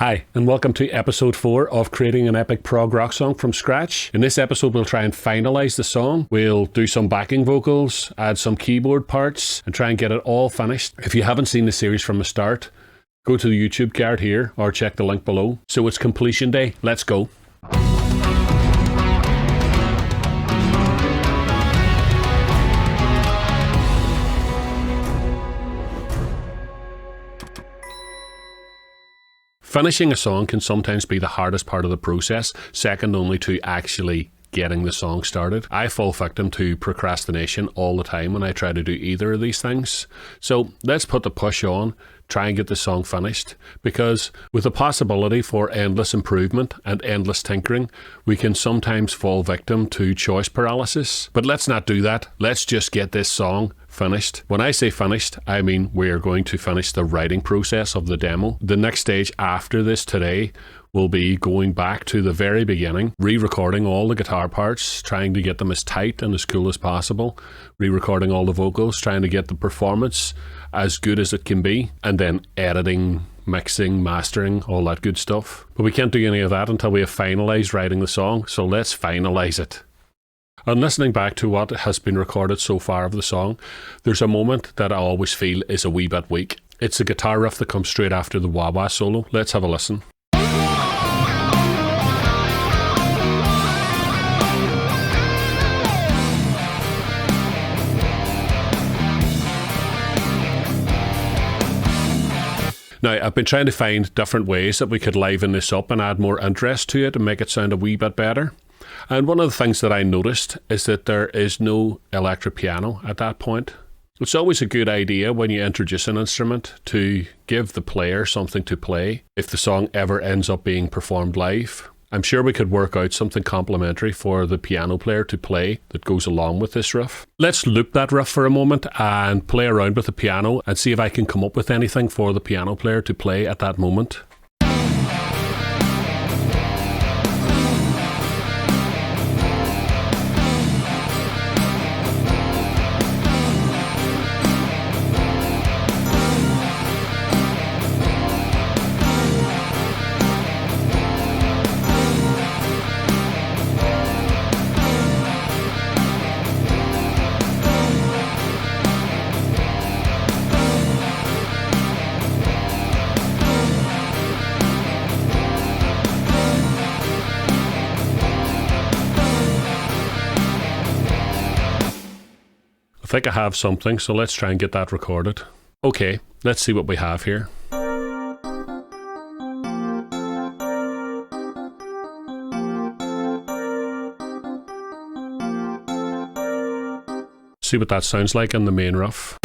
Hi, and welcome to episode 4 of creating an epic prog rock song from scratch. In this episode, we'll try and finalize the song. We'll do some backing vocals, add some keyboard parts, and try and get it all finished. If you haven't seen the series from the start, go to the YouTube card here or check the link below. So it's completion day. Let's go. Finishing a song can sometimes be the hardest part of the process, second only to actually getting the song started. I fall victim to procrastination all the time when I try to do either of these things. So let's put the push on, try and get the song finished, because with the possibility for endless improvement and endless tinkering, we can sometimes fall victim to choice paralysis. But let's not do that. Let's just get this song finished. When I say finished, I mean we're going to finish the writing process of the demo. The next stage after this today will be going back to the very beginning, re-recording all the guitar parts, trying to get them as tight and as cool as possible, re-recording all the vocals, trying to get the performance as good as it can be, and then editing, mixing, mastering, all that good stuff. But we can't do any of that until we have finalised writing the song, so let's finalise it. And listening back to what has been recorded so far of the song, there's a moment that I always feel is a wee bit weak. It's the guitar riff that comes straight after the wah-wah solo. Let's have a listen. Now, I've been trying to find different ways that we could liven this up and add more interest to it and make it sound a wee bit better. And one of the things that I noticed is that there is no electric piano at that point. It's always a good idea when you introduce an instrument to give the player something to play if the song ever ends up being performed live. I'm sure we could work out something complementary for the piano player to play that goes along with this riff. Let's loop that riff for a moment and play around with the piano and see if I can come up with anything for the piano player to play at that moment. I think I have something, so let's try and get that recorded. Okay, let's see what we have here. See what that sounds like in the main riff.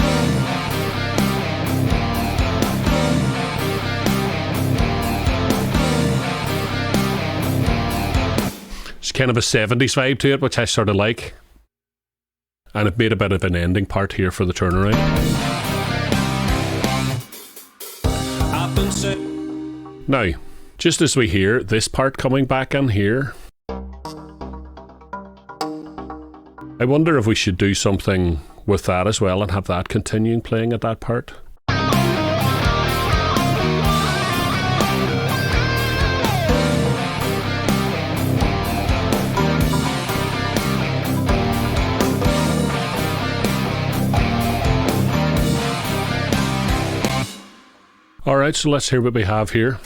It's kind of a 70s vibe to it, which I sort of like. And it made a bit of an ending part here for the turnaround. Now, just as we hear this part coming back in here, I wonder if we should do something with that as well and have that continuing playing at that part. Alright, so let's hear what we have here.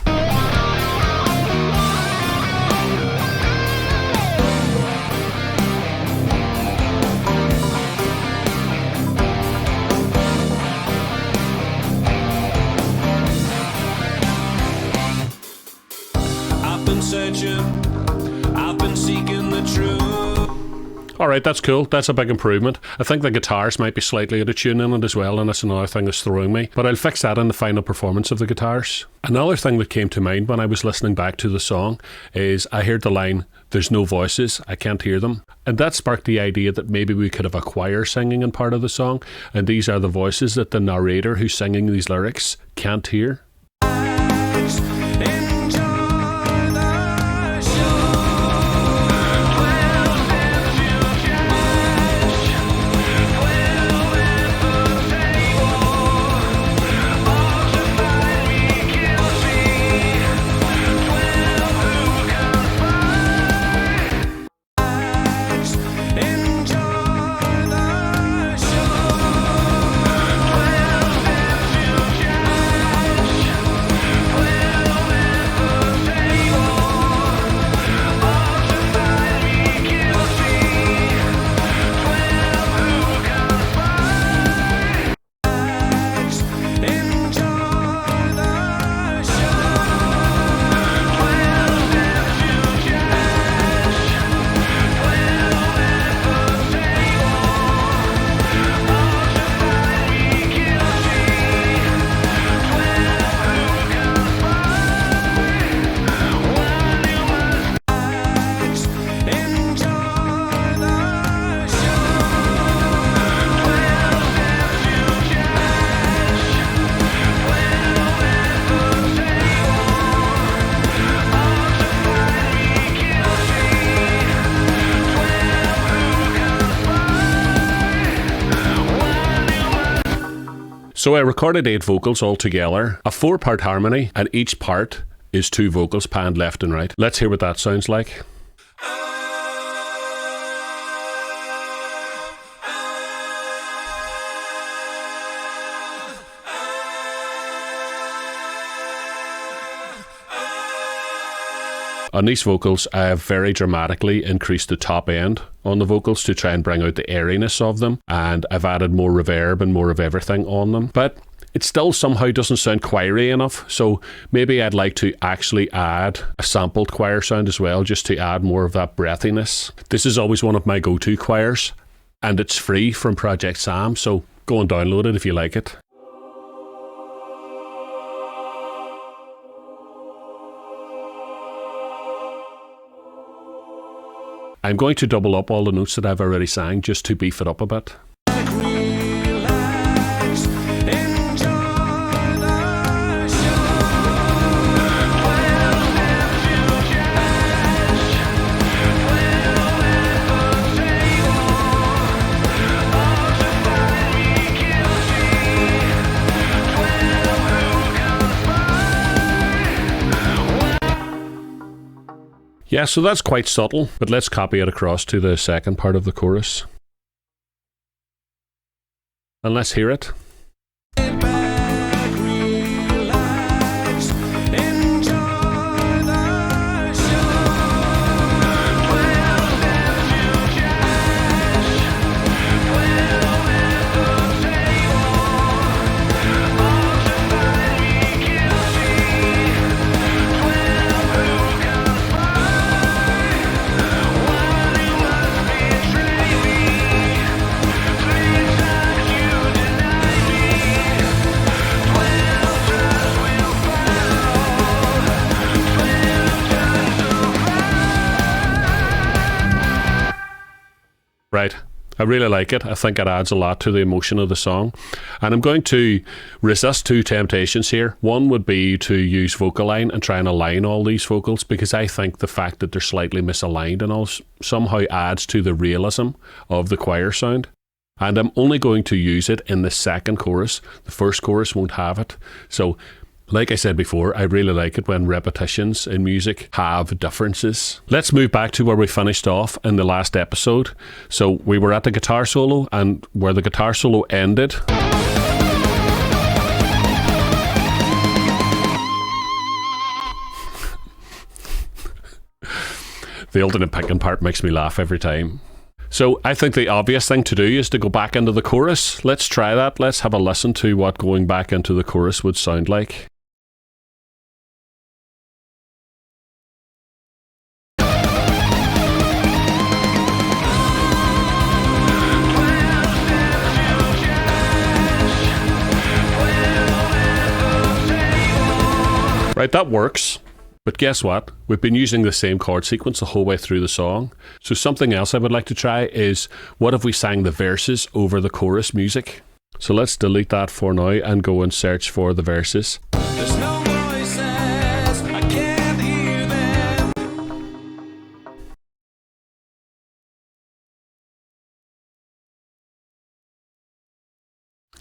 I've been searching, I've been seeking the truth. Alright, that's cool. That's a big improvement. I think the guitars might be slightly out of tune in it as well, and that's another thing that's throwing me. But I'll fix that in the final performance of the guitars. Another thing that came to mind when I was listening back to the song is I heard the line, "There's no voices, I can't hear them." And that sparked the idea that maybe we could have a choir singing in part of the song, and these are the voices that the narrator who's singing these lyrics can't hear. So I recorded 8 vocals all together, a 4-part harmony, and each part is 2 vocals panned left and right. Let's hear what that sounds like. On these vocals, I have very dramatically increased the top end on the vocals to try and bring out the airiness of them, and I've added more reverb and more of everything on them. But it still somehow doesn't sound choiry enough, so maybe I'd like to actually add a sampled choir sound as well, just to add more of that breathiness. This is always one of my go-to choirs, and it's free from Project Sam, so go and download it if you like it. I'm going to double up all the notes that I've already sang just to beef it up a bit. Yeah, so that's quite subtle, but let's copy it across to the second part of the chorus. And let's hear it. Right, I really like it. I think it adds a lot to the emotion of the song. And I'm going to resist 2 temptations here. One would be to use vocal line and try and align all these vocals, because I think the fact that they're slightly misaligned and all somehow adds to the realism of the choir sound. And I'm only going to use it in the second chorus. The first chorus won't have it. So, like I said before, I really like it when repetitions in music have differences. Let's move back to where we finished off in the last episode. So we were at the guitar solo, and where the guitar solo ended, the alternate picking part makes me laugh every time. So I think the obvious thing to do is to go back into the chorus. Let's try that. Let's have a listen to what going back into the chorus would sound like. Right, that works. But guess what? We've been using the same chord sequence the whole way through the song. So something else I would like to try is, what if we sang the verses over the chorus music? So let's delete that for now and go and search for the verses. There's no voices, I can't hear them.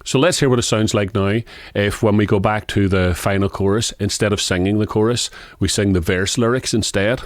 So let's hear what it sounds like now if, when we go back to the final chorus, instead of singing the chorus, we sing the verse lyrics instead.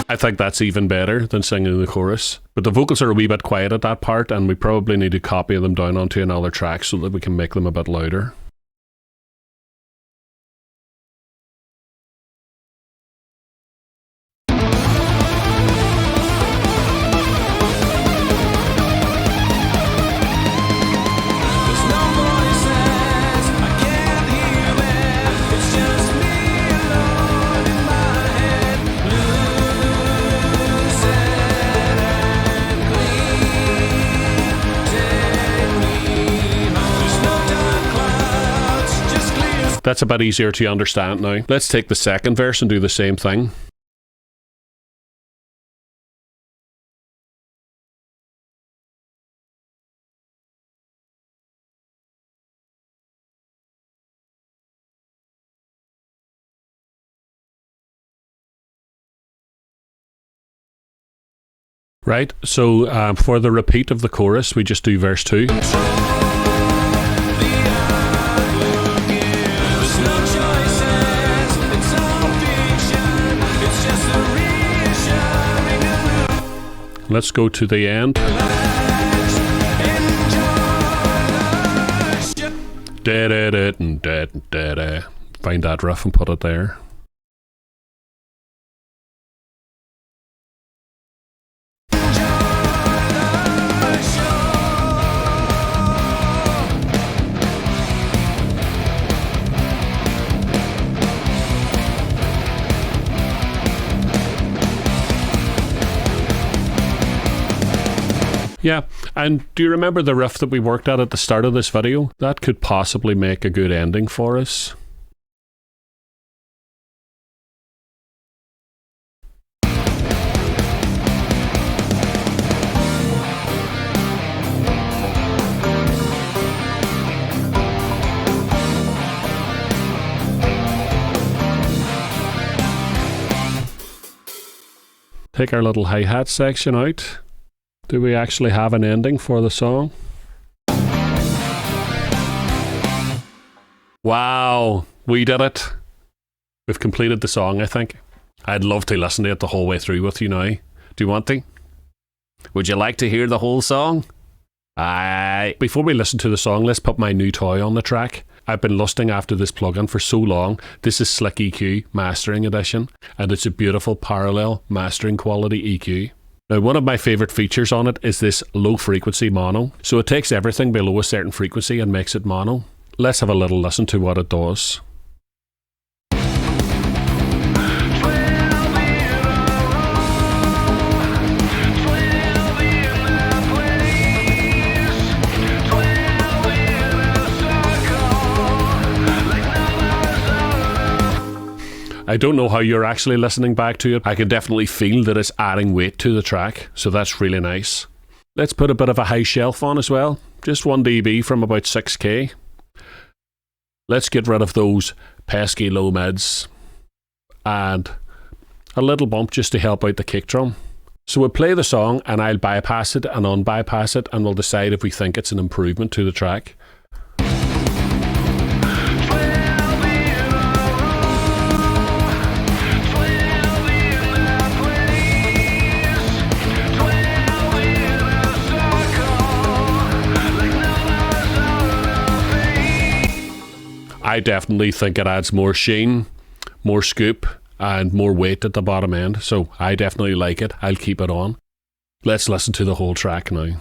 I think that's even better than singing the chorus. But the vocals are a wee bit quiet at that part, and we probably need to copy them down onto another track so that we can make them a bit louder. That's a bit easier to understand now. Let's take the second verse and do the same thing. Right, so for the repeat of the chorus, we just do verse 2. Let's go to the end. Find that riff and put it there. Yeah, and do you remember the riff that we worked at the start of this video? That could possibly make a good ending for us. Take our little hi-hat section out. Do we actually have an ending for the song? Wow, we did it. We've completed the song, I think. I'd love to listen to it the whole way through with you now. Do you want to? Would you like to hear the whole song? Aye. Before we listen to the song, let's put my new toy on the track. I've been lusting after this plugin for so long. This is Slick EQ Mastering Edition, and it's a beautiful parallel mastering quality EQ. Now, one of my favourite features on it is this low frequency mono. So it takes everything below a certain frequency and makes it mono. Let's have a little listen to what it does. I don't know how you're actually listening back to it. I can definitely feel that it's adding weight to the track, so that's really nice. Let's put a bit of a high shelf on as well, just 1 dB from about 6K. Let's get rid of those pesky low mids and a little bump just to help out the kick drum. So we'll play the song and I'll bypass it and unbypass it, and we'll decide if we think it's an improvement to the track. I definitely think it adds more sheen, more scoop, and more weight at the bottom end. So I definitely like it. I'll keep it on. Let's listen to the whole track now.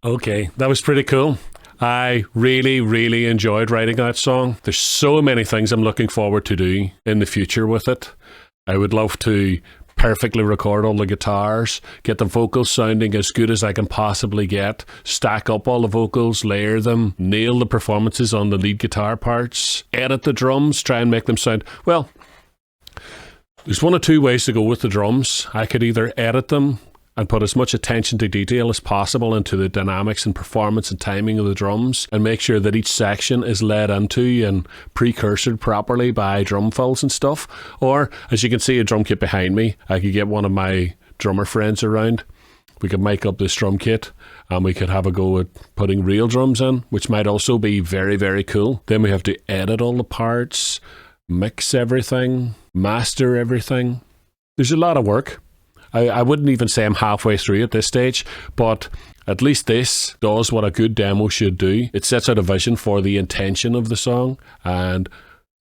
Okay, that was pretty cool. I really, really enjoyed writing that song. There's so many things I'm looking forward to do in the future with it. I would love to perfectly record all the guitars, get the vocals sounding as good as I can possibly get, stack up all the vocals, layer them, nail the performances on the lead guitar parts, edit the drums, try and make them sound... Well, there's one or two ways to go with the drums. I could either edit them and put as much attention to detail as possible into the dynamics and performance and timing of the drums and make sure that each section is led into and precursored properly by drum fills and stuff. Or, as you can see a drum kit behind me, I could get one of my drummer friends around. We could make up this drum kit and we could have a go at putting real drums in, which might also be very, very cool. Then we have to edit all the parts, mix everything, master everything. There's a lot of work. I wouldn't even say I'm halfway through at this stage, but at least this does what a good demo should do. It sets out a vision for the intention of the song and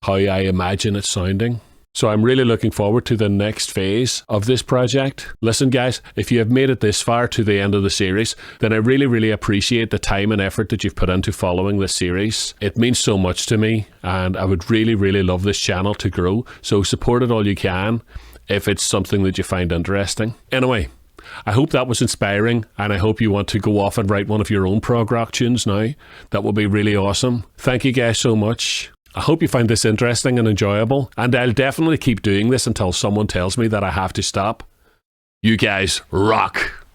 how I imagine it sounding. So I'm really looking forward to the next phase of this project. Listen guys, if you have made it this far to the end of the series, then I really, really appreciate the time and effort that you've put into following this series. It means so much to me and I would really, really love this channel to grow. So support it all you can if it's something that you find interesting. Anyway, I hope that was inspiring and I hope you want to go off and write one of your own prog rock tunes now. That would be really awesome. Thank you guys so much. I hope you find this interesting and enjoyable, and I'll definitely keep doing this until someone tells me that I have to stop. You guys rock!